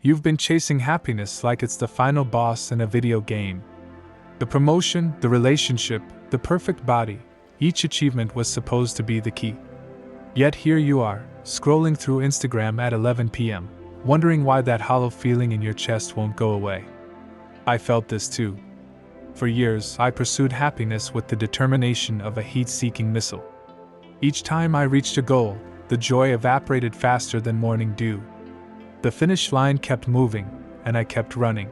You've been chasing happiness like it's the final boss in a video game. The promotion, the relationship, the perfect body, each achievement was supposed to be the key. Yet here you are, scrolling through Instagram at 11 p.m., wondering why that hollow feeling in your chest won't go away. I felt this too. For years, I pursued happiness with the determination of a heat-seeking missile. Each time I reached a goal, the joy evaporated faster than morning dew. The finish line kept moving, and I kept running.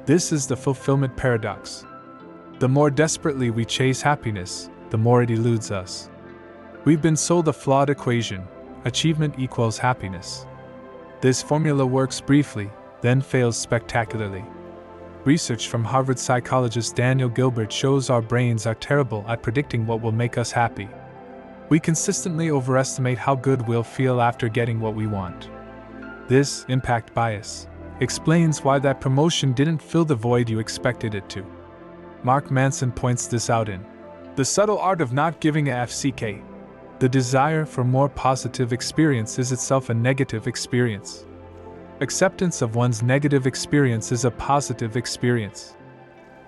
This is the fulfillment paradox. The more desperately we chase happiness, the more it eludes us. We've been sold a flawed equation: achievement equals happiness. This formula works briefly, then fails spectacularly. Research from Harvard psychologist Daniel Gilbert shows our brains are terrible at predicting what will make us happy. We consistently overestimate how good we'll feel after getting what we want. This impact bias explains why that promotion didn't fill the void you expected it to. Mark Manson points this out in The Subtle Art of Not Giving a FCK. The desire for more positive experience is itself a negative experience. Acceptance of one's negative experience is a positive experience.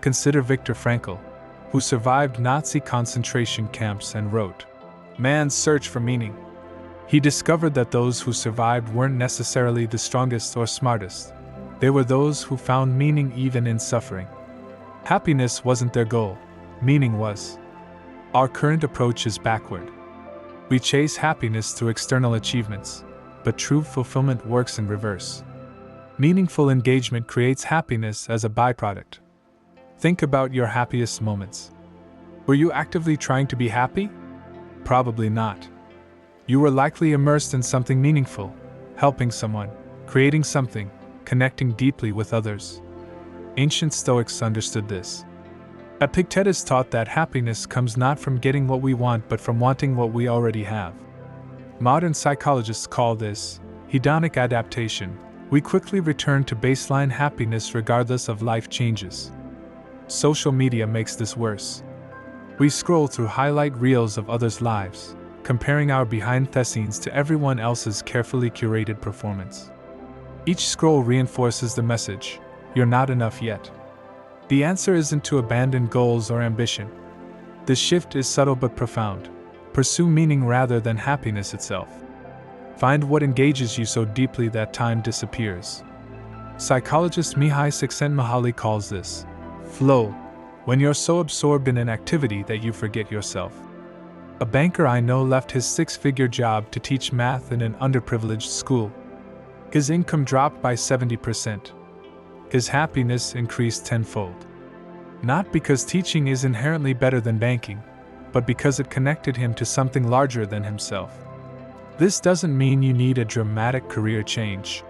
Consider Viktor Frankl, who survived Nazi concentration camps and wrote, "Man's Search for Meaning." He discovered that those who survived weren't necessarily the strongest or smartest. They were those who found meaning even in suffering. Happiness wasn't their goal, meaning was. Our current approach is backward. We chase happiness through external achievements, but true fulfillment works in reverse. Meaningful engagement creates happiness as a byproduct. Think about your happiest moments. Were you actively trying to be happy? Probably not. You were likely immersed in something meaningful, helping someone, creating something, connecting deeply with others. Ancient Stoics understood this. Epictetus taught that happiness comes not from getting what we want but from wanting what we already have. Modern psychologists call this hedonic adaptation. We quickly return to baseline happiness regardless of life changes. Social media makes this worse. We scroll through highlight reels of others' lives, comparing our behind-the-scenes to everyone else's carefully curated performance. Each scroll reinforces the message, "You're not enough yet." The answer isn't to abandon goals or ambition. The shift is subtle but profound. Pursue meaning rather than happiness itself. Find what engages you so deeply that time disappears. Psychologist Mihai Csikszentmihalyi calls this flow, when you're so absorbed in an activity that you forget yourself. A banker I know left his six-figure job to teach math in an underprivileged school. His income dropped by 70%. His happiness increased tenfold. Not because teaching is inherently better than banking, but because it connected him to something larger than himself. This doesn't mean you need a dramatic career change.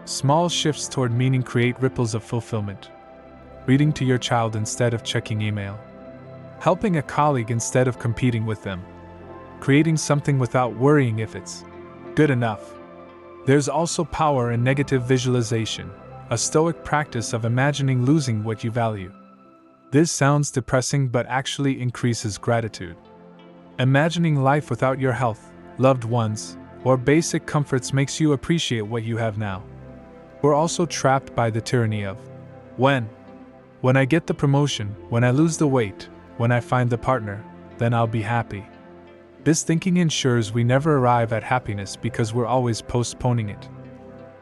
Small shifts toward meaning create ripples of fulfillment. Reading to your child instead of checking email. Helping a colleague instead of competing with them. Creating something without worrying if it's good enough. There's also power in negative visualization, a Stoic practice of imagining losing what you value. This sounds depressing but actually increases gratitude. Imagining life without your health, loved ones, or basic comforts makes you appreciate what you have now. We're also trapped by the tyranny of when. When I get the promotion, when I lose the weight, when I find the partner, then I'll be happy. This thinking ensures we never arrive at happiness because we're always postponing it.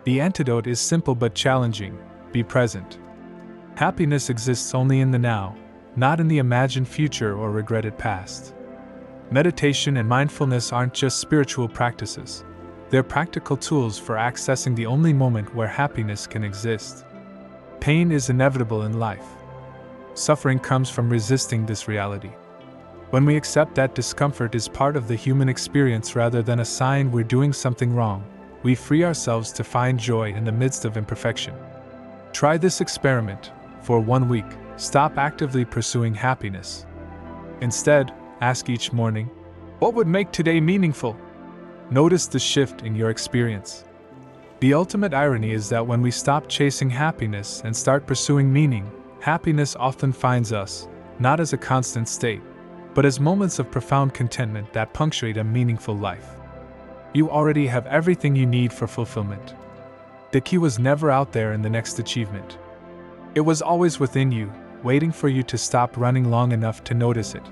The antidote is simple but challenging: be present. Happiness exists only in the now, not in the imagined future or regretted past. Meditation and mindfulness aren't just spiritual practices. They're practical tools for accessing the only moment where happiness can exist. Pain is inevitable in life. Suffering comes from resisting this reality. When we accept that discomfort is part of the human experience rather than a sign we're doing something wrong, we free ourselves to find joy in the midst of imperfection. Try this experiment. For 1 week, stop actively pursuing happiness. Instead, ask each morning, what would make today meaningful? Notice the shift in your experience. The ultimate irony is that when we stop chasing happiness and start pursuing meaning, happiness often finds us, not as a constant state, but as moments of profound contentment that punctuate a meaningful life. You already have everything you need for fulfillment. The key was never out there in the next achievement. It was always within you, waiting for you to stop running long enough to notice it.